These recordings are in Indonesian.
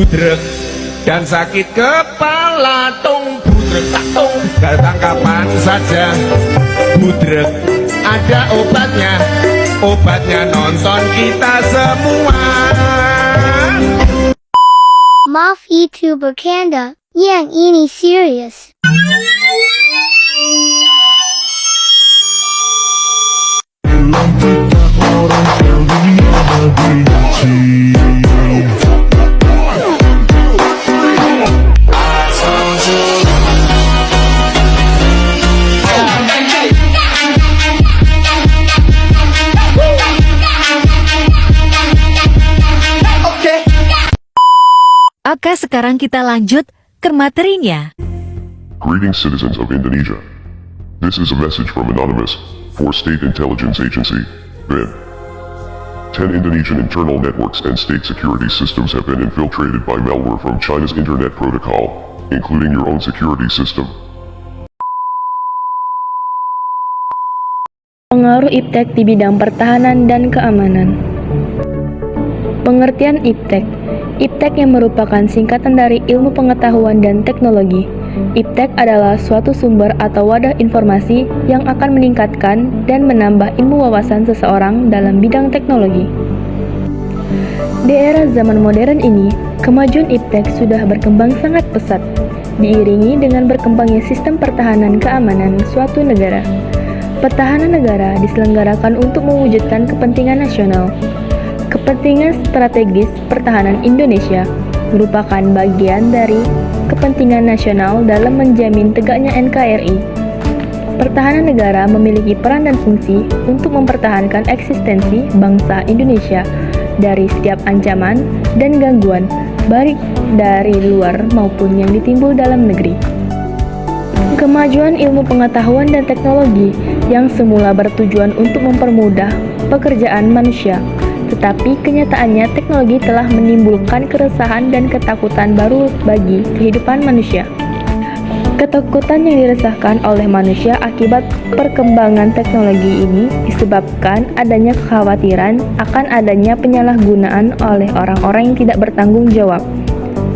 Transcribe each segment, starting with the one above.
budrek dan sakit kepala tung budrek tak tung datang kapan saja budrek ada obatnya nonton kita semua. Maaf YouTuber Kanda, yang ini serius. Oke, sekarang kita lanjut ke materinya. Greetings, citizens of Indonesia. This is a message from Anonymous for State Intelligence Agency, BIN. 10 Indonesian internal networks and state security systems have been infiltrated by malware from China's internet protocol, including your own security system. Pengaruh iptek di bidang pertahanan dan keamanan. Pengertian iptek. Iptek yang merupakan singkatan dari ilmu pengetahuan dan teknologi. Iptek adalah suatu sumber atau wadah informasi yang akan meningkatkan dan menambah ilmu wawasan seseorang dalam bidang teknologi. Di era zaman modern ini, kemajuan iptek sudah berkembang sangat pesat, diiringi dengan berkembangnya sistem pertahanan keamanan suatu negara. Pertahanan negara diselenggarakan untuk mewujudkan kepentingan nasional. Kepentingan strategis pertahanan Indonesia merupakan bagian dari kepentingan nasional dalam menjamin tegaknya NKRI. Pertahanan negara memiliki peran dan fungsi untuk mempertahankan eksistensi bangsa Indonesia dari setiap ancaman dan gangguan, baik dari luar maupun yang ditimbul dalam negeri. Kemajuan ilmu pengetahuan dan teknologi yang semula bertujuan untuk mempermudah pekerjaan manusia, tetapi kenyataannya teknologi telah menimbulkan keresahan dan ketakutan baru bagi kehidupan manusia. Ketakutan yang dirasakan oleh manusia akibat perkembangan teknologi ini disebabkan adanya kekhawatiran akan adanya penyalahgunaan oleh orang-orang yang tidak bertanggung jawab.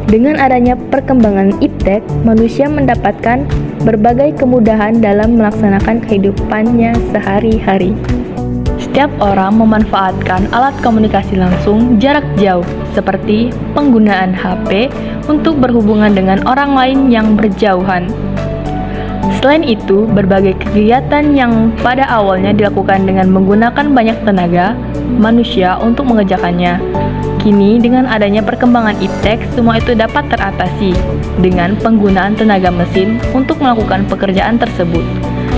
Dengan adanya perkembangan iptek, manusia mendapatkan berbagai kemudahan dalam melaksanakan kehidupannya sehari-hari. Setiap orang memanfaatkan alat komunikasi langsung jarak jauh, seperti penggunaan HP untuk berhubungan dengan orang lain yang berjauhan. Selain itu, berbagai kegiatan yang pada awalnya dilakukan dengan menggunakan banyak tenaga manusia untuk mengerjakannya, kini dengan adanya perkembangan iptek, semua itu dapat teratasi dengan penggunaan tenaga mesin untuk melakukan pekerjaan tersebut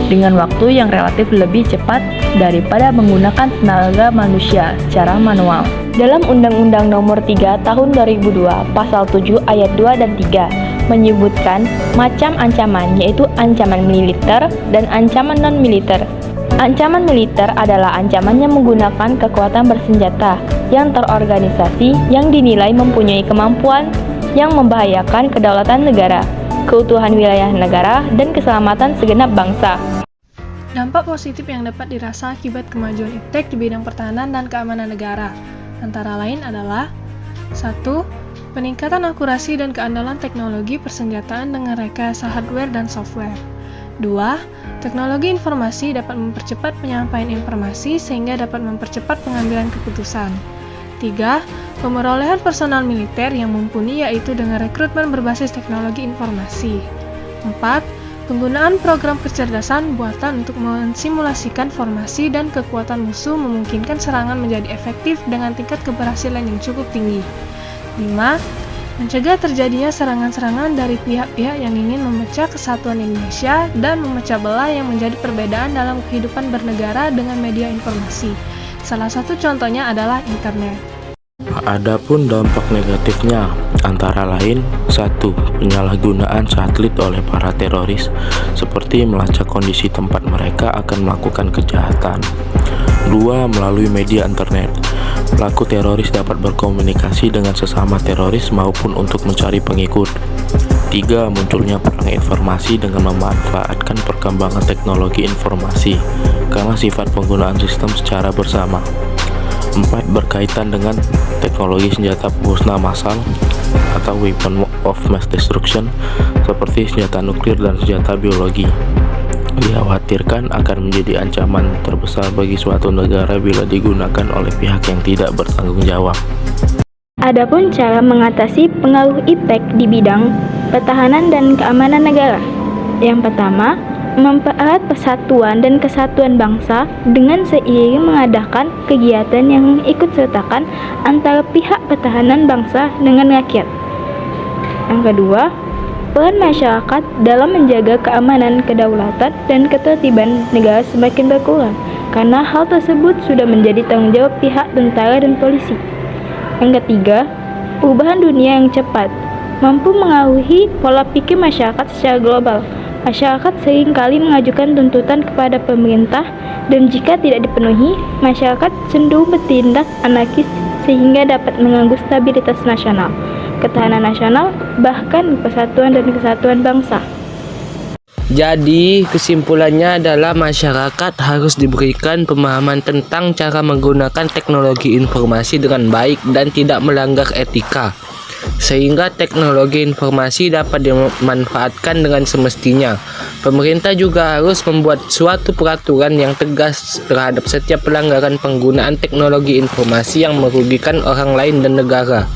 dengan waktu yang relatif lebih cepat daripada menggunakan tenaga manusia secara manual. Dalam Undang-Undang Nomor 3 Tahun 2002, Pasal 7 Ayat 2 dan 3 menyebutkan macam ancaman, yaitu ancaman militer dan ancaman non-militer. Ancaman militer adalah ancaman yang menggunakan kekuatan bersenjata yang terorganisasi yang dinilai mempunyai kemampuan yang membahayakan kedaulatan negara, keutuhan wilayah negara, dan keselamatan segenap bangsa. Dampak positif yang dapat dirasa akibat kemajuan iptek di bidang pertahanan dan keamanan negara antara lain adalah 1. Peningkatan akurasi dan keandalan teknologi persenjataan dengan rekayasa hardware dan software. 2. Teknologi informasi dapat mempercepat penyampaian informasi sehingga dapat mempercepat pengambilan keputusan. 3. Pemerolehan personal militer yang mumpuni yaitu dengan rekrutmen berbasis teknologi informasi. 4. Penggunaan program kecerdasan buatan untuk mensimulasikan formasi dan kekuatan musuh memungkinkan serangan menjadi efektif dengan tingkat keberhasilan yang cukup tinggi. 5. Mencegah terjadinya serangan-serangan dari pihak-pihak yang ingin memecah kesatuan Indonesia dan memecah belah yang menjadi perbedaan dalam kehidupan bernegara dengan media informasi. Salah satu contohnya adalah internet. Adapun dampak negatifnya antara lain 1. Penyalahgunaan satelit oleh para teroris seperti melacak kondisi tempat mereka akan melakukan kejahatan. 2. Melalui media internet, pelaku teroris dapat berkomunikasi dengan sesama teroris maupun untuk mencari pengikut. 3. Munculnya perang informasi dengan memanfaatkan perkembangan teknologi informasi karena sifat penggunaan sistem secara bersama. 4. Berkaitan dengan teknologi senjata pemusnah massal atau weapon of mass destruction seperti senjata nuklir dan senjata biologi. Dikhawatirkan akan menjadi ancaman terbesar bagi suatu negara bila digunakan oleh pihak yang tidak bertanggung jawab. Adapun cara mengatasi pengaruh iptek di bidang pertahanan dan keamanan negara. Yang pertama, mempererat persatuan dan kesatuan bangsa dengan seiring mengadakan kegiatan yang ikut sertakan antara pihak pertahanan bangsa dengan rakyat. Yang kedua, peran masyarakat dalam menjaga keamanan, kedaulatan, dan ketertiban negara semakin berkurang karena hal tersebut sudah menjadi tanggung jawab pihak tentara dan polisi. Yang ketiga, perubahan dunia yang cepat mampu mengaruhi pola pikir masyarakat secara global. Masyarakat seringkali mengajukan tuntutan kepada pemerintah dan jika tidak dipenuhi, masyarakat cenderung bertindak anarkis sehingga dapat mengganggu stabilitas nasional, ketahanan nasional, bahkan persatuan dan kesatuan bangsa. Jadi, kesimpulannya adalah masyarakat harus diberikan pemahaman tentang cara menggunakan teknologi informasi dengan baik dan tidak melanggar etika, sehingga teknologi informasi dapat dimanfaatkan dengan semestinya. Pemerintah juga harus membuat suatu peraturan yang tegas terhadap setiap pelanggaran penggunaan teknologi informasi yang merugikan orang lain dan negara.